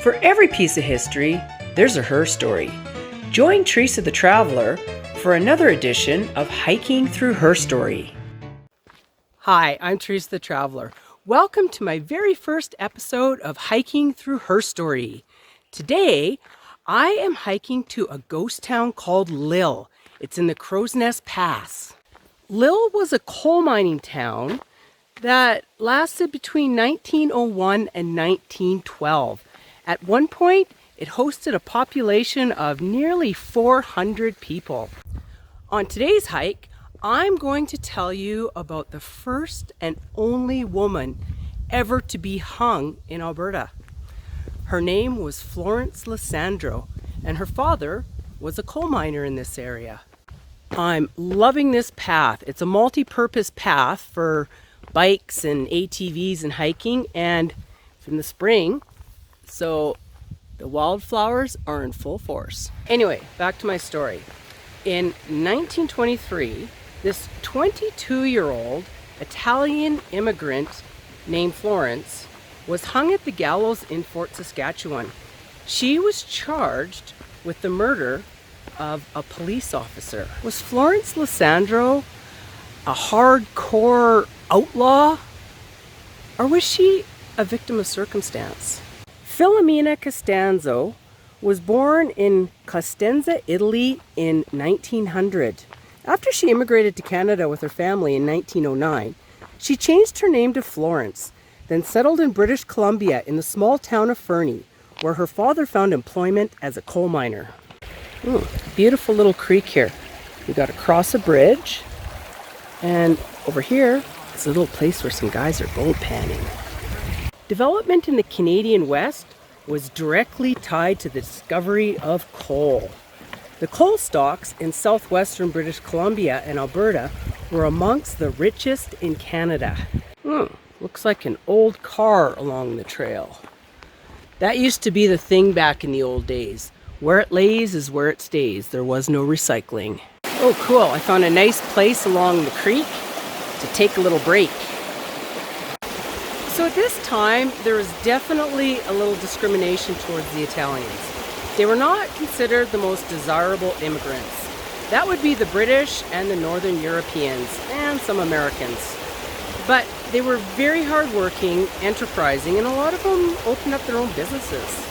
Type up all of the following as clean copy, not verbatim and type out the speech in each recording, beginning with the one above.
For every piece of history, there's a Herstory. Join Teresa the Traveler for another edition of Hiking Through Herstory. Hi, I'm Teresa the Traveler. Welcome to my very first episode of Hiking Through Herstory. Today, I am hiking to a ghost town called Lille. It's in the Crowsnest Pass. Lille was a coal mining town that lasted between 1901 and 1912. At one point, it hosted a population of nearly 400 people. On today's hike, I'm going to tell you about the first and only woman ever to be hung in Alberta. Her name was Florence Lassandro, and her father was a coal miner in this area. I'm loving this path. It's a multi-purpose path for bikes and ATVs and hiking, and it's in the spring, so the wildflowers are in full force. Anyway, back to my story. In 1923, this 22-year-old Italian immigrant named Florence was hung at the gallows in Fort Saskatchewan. She was charged with the murder of a police officer. Was Florence Lassandro a hardcore outlaw, or was she a victim of circumstance? Filomena Costanzo was born in Cosenza, Italy in 1900. After she immigrated to Canada with her family in 1909, she changed her name to Florence, then settled in British Columbia in the small town of Fernie, where her father found employment as a coal miner. Beautiful little creek here. We got to cross a bridge, and over here is a little place where some guys are gold panning. Development in the Canadian West was directly tied to the discovery of coal. The coal stocks in southwestern British Columbia and Alberta were amongst the richest in Canada. Looks like an old car along the trail. That used to be the thing back in the old days. Where it lays is where it stays. There was no recycling. Oh, cool. I found a nice place along the creek to take a little break. So at this time, there was definitely a little discrimination towards the Italians. They were not considered the most desirable immigrants. That would be the British and the Northern Europeans and some Americans. But they were very hardworking, enterprising, and a lot of them opened up their own businesses.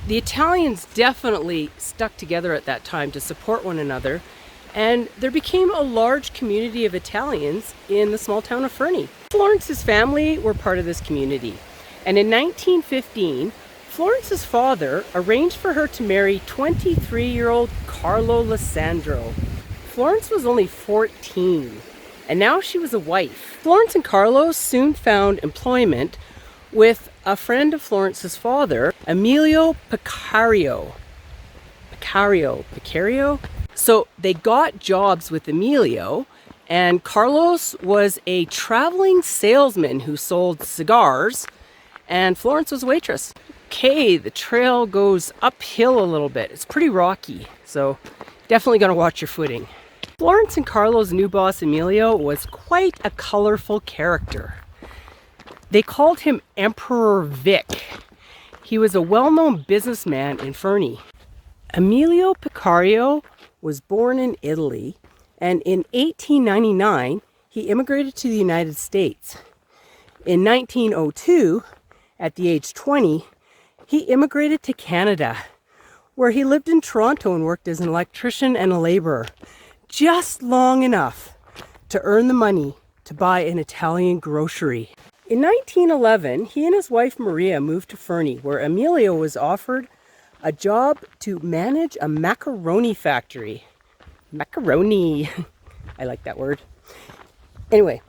The Italians definitely stuck together at that time to support one another, and there became a large community of Italians in the small town of Fernie. Florence's family were part of this community, and in 1915, Florence's father arranged for her to marry 23-year-old Carlo Lassandro. Florence was only 14, and now she was a wife. Florence and Carlo soon found employment with a friend of Florence's father, Emilio Picariello. Picariello? So they got jobs with Emilio, and Carlos was a traveling salesman who sold cigars, and Florence was a waitress. Okay, the trail goes uphill a little bit. It's pretty rocky, so definitely gotta watch your footing. Florence and Carlo's new boss, Emilio, was quite a colorful character. They called him Emperor Vic. He was a well-known businessman in Fernie. Emilio Picariello was born in Italy, and in 1899, he immigrated to the United States. In 1902, at the age 20, he immigrated to Canada, where he lived in Toronto and worked as an electrician and a laborer, just long enough to earn the money to buy an Italian grocery. In 1911, he and his wife Maria moved to Fernie, where Emilio was offered a job to manage a macaroni factory. Macaroni. I like that word. Anyway,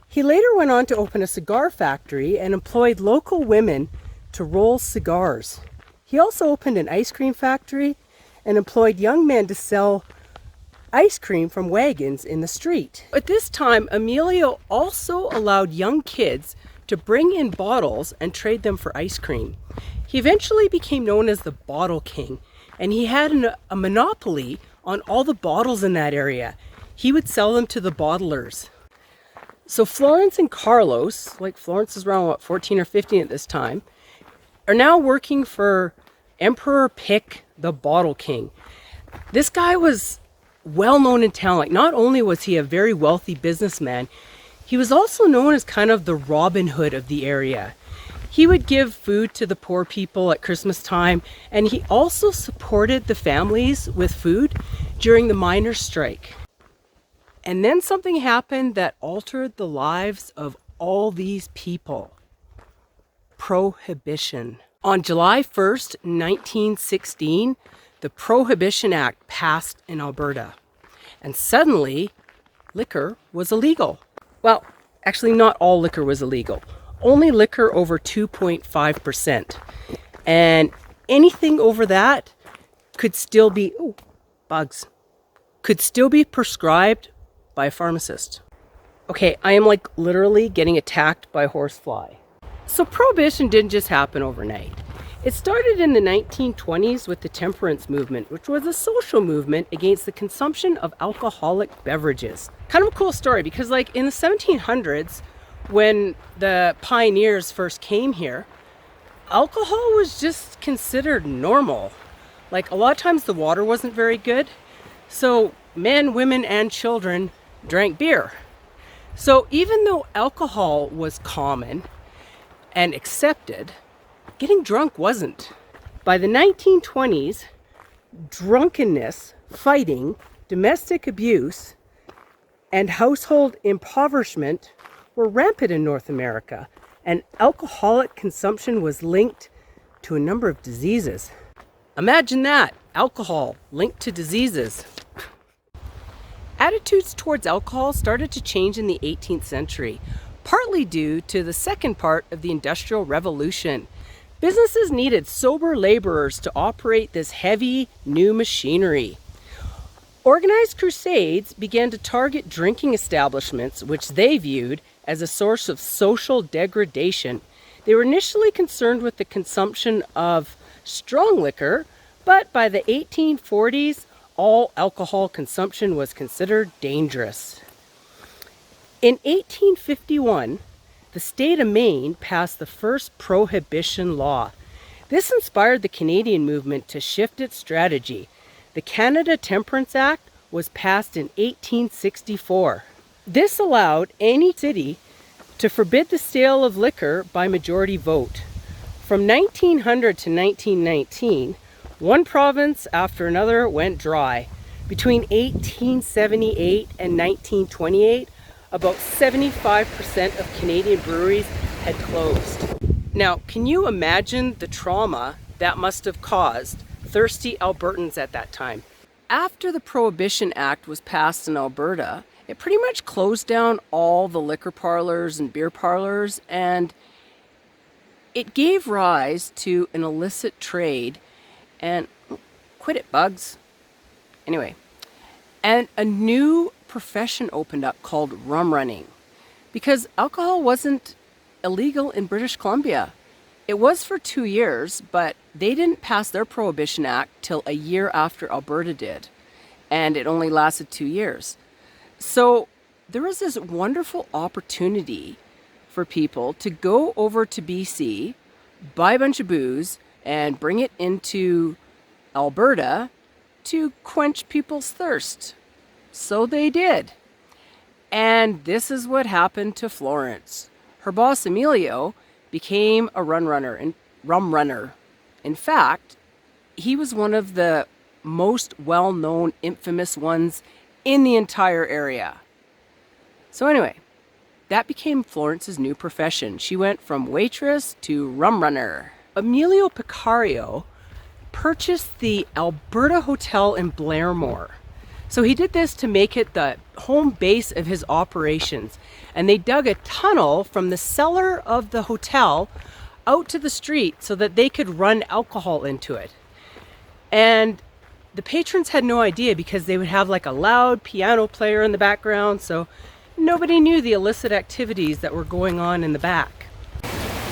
he later went on to open a cigar factory and employed local women to roll cigars. He also opened an ice cream factory and employed young men to sell ice cream from wagons in the street. At this time, Emilio also allowed young kids to bring in bottles and trade them for ice cream. He eventually became known as the Bottle King, and he had a monopoly on all the bottles in that area. He would sell them to the bottlers. So Florence and Carlos, like Florence is around 14 or 15 at this time, are now working for Emperor Pick the Bottle King. This guy was well known in town. Like, not only was he a very wealthy businessman, he was also known as kind of the Robin Hood of the area. He would give food to the poor people at Christmas time, and he also supported the families with food during the miners' strike. And then something happened that altered the lives of all these people. Prohibition. On July 1st, 1916, the Prohibition Act passed in Alberta. And suddenly, liquor was illegal. Well, actually not all liquor was illegal. Only liquor over 2.5%. And anything over that could still be, could still be prescribed by a pharmacist. Okay, I am like literally getting attacked by a horsefly. So Prohibition didn't just happen overnight. It started in the 1920s with the temperance movement, which was a social movement against the consumption of alcoholic beverages. Kind of a cool story because like in the 1700s, when the pioneers first came here, alcohol was just considered normal. Like a lot of times the water wasn't very good. So men, women, and children drank beer. So even though alcohol was common and accepted, getting drunk wasn't. By the 1920s, drunkenness, fighting, domestic abuse, and household impoverishment were rampant in North America, and alcoholic consumption was linked to a number of diseases. Imagine that, alcohol linked to diseases. Attitudes towards alcohol started to change in the 18th century, partly due to the second part of the Industrial Revolution. Businesses needed sober laborers to operate this heavy new machinery. Organized crusades began to target drinking establishments, which they viewed as a source of social degradation. They were initially concerned with the consumption of strong liquor, but by the 1840s, all alcohol consumption was considered dangerous. In 1851, the state of Maine passed the first prohibition law. This inspired the Canadian movement to shift its strategy. The Canada Temperance Act was passed in 1864. This allowed any city to forbid the sale of liquor by majority vote. From 1900 to 1919, one province after another went dry. Between 1878 and 1928, about 75% of Canadian breweries had closed. Now, can you imagine the trauma that must have caused thirsty Albertans at that time? After the Prohibition Act was passed in Alberta, it pretty much closed down all the liquor parlors and beer parlors, and it gave rise to an illicit trade and quit it, bugs. Anyway, and a new profession opened up called rum running, because alcohol wasn't illegal in British Columbia. It was for 2 years, but they didn't pass their Prohibition Act till a year after Alberta did, and it only lasted 2 years. So there was this wonderful opportunity for people to go over to BC, buy a bunch of booze, and bring it into Alberta to quench people's thirst. So they did. And this is what happened to Florence. Her boss Emilio became a rum runner. In fact, he was one of the most well-known, infamous ones in the entire area. So anyway, that became Florence's new profession. She went from waitress to rum runner. Emilio Picariello purchased the Alberta Hotel in Blairmore. So he did this to make it the home base of his operations. And they dug a tunnel from the cellar of the hotel out to the street so that they could run alcohol into it. And the patrons had no idea because they would have like a loud piano player in the background, so nobody knew the illicit activities that were going on in the back.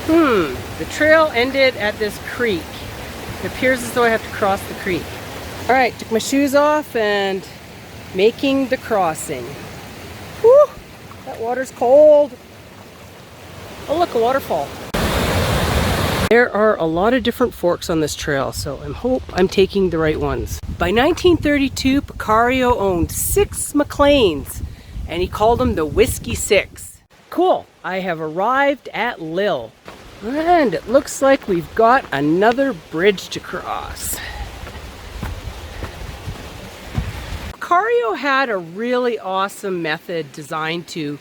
The trail ended at this creek. It appears as though I have to cross the creek. All right, took my shoes off and making the crossing. Whew, that water's cold. Oh look, a waterfall. There are a lot of different forks on this trail, so I hope I'm taking the right ones. By 1932, Picario owned 6 McLeans, and he called them the Whiskey 6. Cool, I have arrived at Lille, and it looks like we've got another bridge to cross. Picario had a really awesome method designed to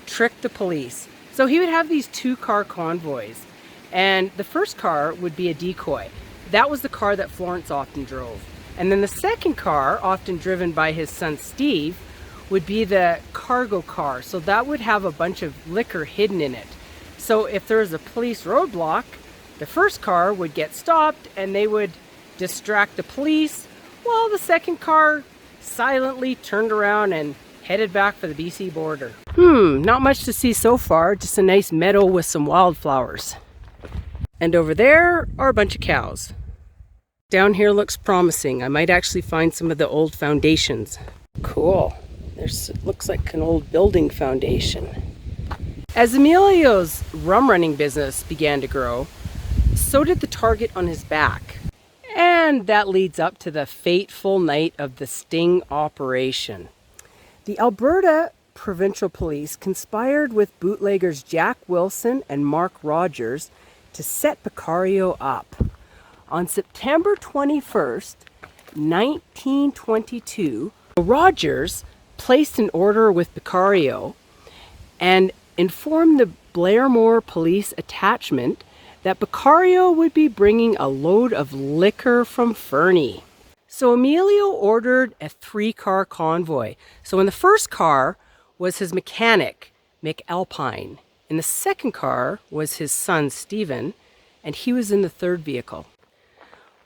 trick the police. So he would have these 2-car convoys, and the first car would be a decoy. That was the car that Florence often drove. And then the second car, often driven by his son Steve, would be the cargo car. So that would have a bunch of liquor hidden in it. So if there was a police roadblock, the first car would get stopped and they would distract the police, while the second car silently turned around and headed back for the BC border. Not much to see so far, just a nice meadow with some wildflowers. And over there are a bunch of cows. Down here looks promising. I might actually find some of the old foundations. Cool. It looks like an old building foundation. As Emilio's rum running business began to grow, so did the target on his back. And that leads up to the fateful night of the sting operation. The Alberta Provincial Police conspired with bootleggers Jack Wilson and Mark Rogers to set Picario up. On September 21st, 1922, Rogers placed an order with Picario and informed the Blairmore Police Attachment that Picario would be bringing a load of liquor from Fernie. So Emilio ordered a 3-car convoy. So in the first car was his mechanic, Mick Alpine. In the second car was his son, Stephen, and he was in the third vehicle.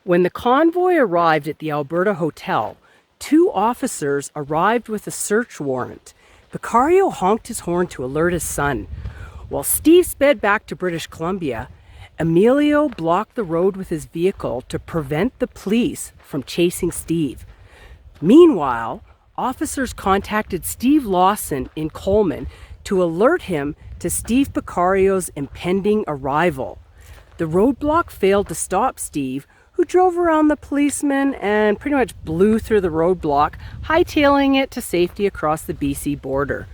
When the convoy arrived at the Alberta Hotel, 2 officers arrived with a search warrant. Picario honked his horn to alert his son. While Steve sped back to British Columbia, Emilio blocked the road with his vehicle to prevent the police from chasing Steve. Meanwhile, officers contacted Steve Lawson in Coleman to alert him to Steve Picario's impending arrival. The roadblock failed to stop Steve, who drove around the policeman and pretty much blew through the roadblock, hightailing it to safety across the BC border.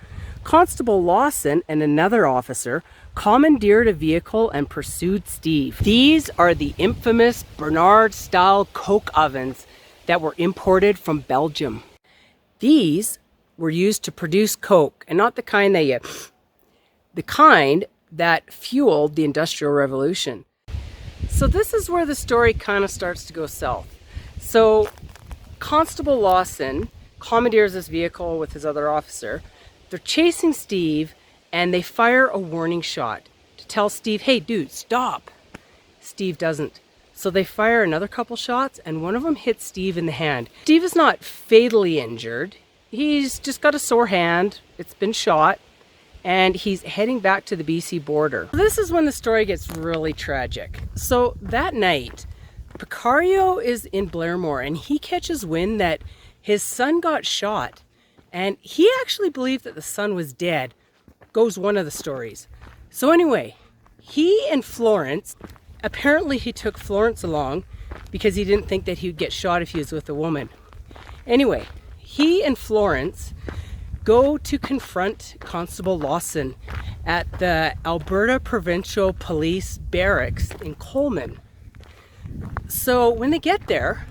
Constable Lawson and another officer commandeered a vehicle and pursued Steve. These are the infamous Bernard-style coke ovens that were imported from Belgium. These were used to produce coke, and not the kind that fueled the Industrial Revolution. So this is where the story kind of starts to go south. So Constable Lawson commandeers this vehicle with his other officer. They're chasing Steve and they fire a warning shot to tell Steve, hey dude, stop. Steve doesn't. So they fire another couple shots and one of them hits Steve in the hand. Steve is not fatally injured. He's just got a sore hand. It's been shot. And he's heading back to the BC border. This is when the story gets really tragic. So that night, Picario is in Blairmore and he catches wind that his son got shot. And he actually believed that the son was dead, goes one of the stories. So anyway, he and Florence, apparently he took Florence along because he didn't think that he would get shot if he was with a woman. Anyway, he and Florence go to confront Constable Lawson at the Alberta Provincial Police Barracks in Coleman. So when they get there,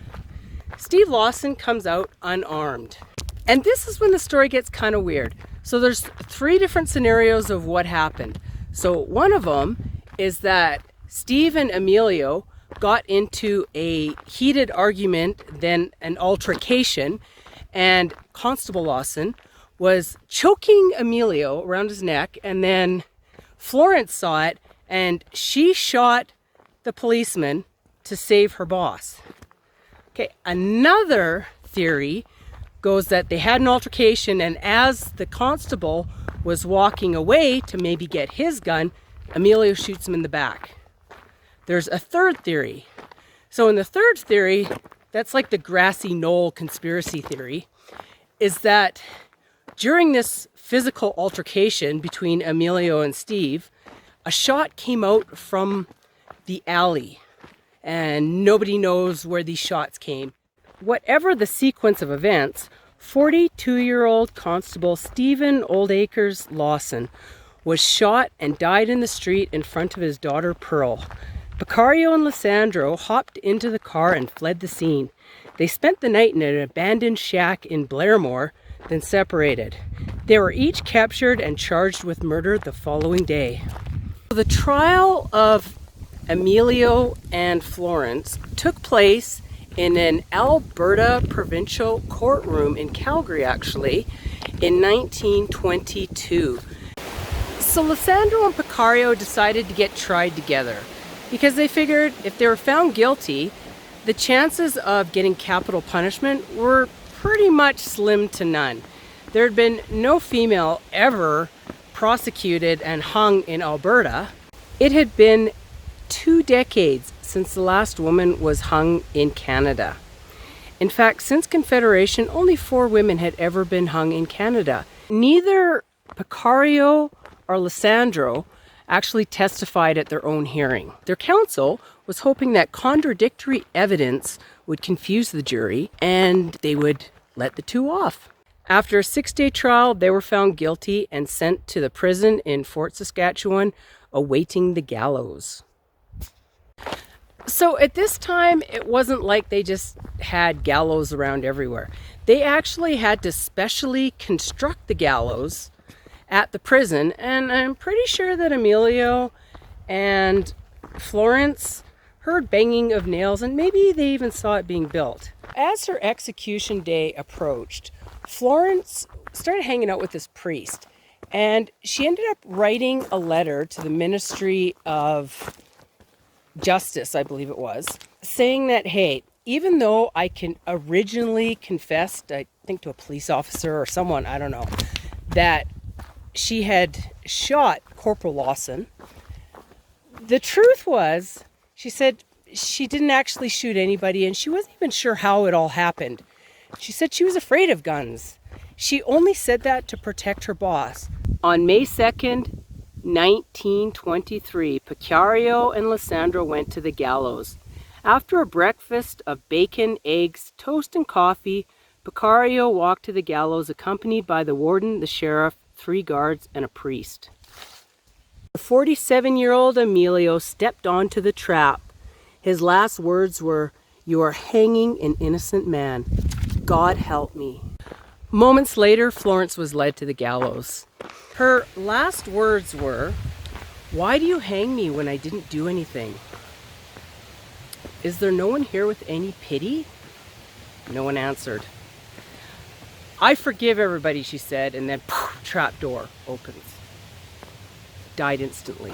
Steve Lawson comes out unarmed. And this is when the story gets kind of weird. So there's 3 different scenarios of what happened. So one of them is that Steve and Emilio got into a heated argument, then an altercation, and Constable Lawson was choking Emilio around his neck, and then Florence saw it and she shot the policeman to save her boss. Okay, another theory goes that they had an altercation, and as the constable was walking away to maybe get his gun, Emilio shoots him in the back. There's a third theory. So in the third theory, that's like the grassy knoll conspiracy theory, is that during this physical altercation between Emilio and Steve, a shot came out from the alley, and nobody knows where these shots came. Whatever the sequence of events, 42-year-old Constable Stephen Oldacres Lawson was shot and died in the street in front of his daughter Pearl. Picariello and Lassandro hopped into the car and fled the scene. They spent the night in an abandoned shack in Blairmore, then separated. They were each captured and charged with murder the following day. The trial of Emilio and Florence took place in an Alberta provincial courtroom in Calgary, actually, in 1922. So Lassandro and Picariello decided to get tried together because they figured if they were found guilty, the chances of getting capital punishment were pretty much slim to none. There had been no female ever prosecuted and hung in Alberta. It had been 2 decades since the last woman was hung in Canada. In fact, since Confederation, only 4 women had ever been hung in Canada. Neither Picariello or Lassandro actually testified at their own hearing. Their counsel was hoping that contradictory evidence would confuse the jury and they would let the 2 off. After a 6-day trial, they were found guilty and sent to the prison in Fort Saskatchewan, awaiting the gallows. So at this time, it wasn't like they just had gallows around everywhere. They actually had to specially construct the gallows at the prison, and I'm pretty sure that Emilio and Florence heard banging of nails, and maybe they even saw it being built. As her execution day approached, Florence started hanging out with this priest, and she ended up writing a letter to the Ministry of Justice, I believe it was, saying that, hey, even though I can originally confessed, I think to a police officer or someone, I don't know, that she had shot Corporal Lawson, the truth was, she said she didn't actually shoot anybody and she wasn't even sure how it all happened. She said she was afraid of guns. She only said that to protect her boss. On May 2nd, 1923, Picariello and Lassandro went to the gallows. After a breakfast of bacon, eggs, toast, and coffee, Picariello walked to the gallows accompanied by the warden, the sheriff, 3 guards, and a priest. The 47-year-old Emilio stepped onto the trap. His last words were, "You are hanging an innocent man. God help me." Moments later, Florence was led to the gallows. Her last words were, "Why do you hang me when I didn't do anything? Is there no one here with any pity?" No one answered. "I forgive everybody," she said, and then poof, trap door opens. Died instantly.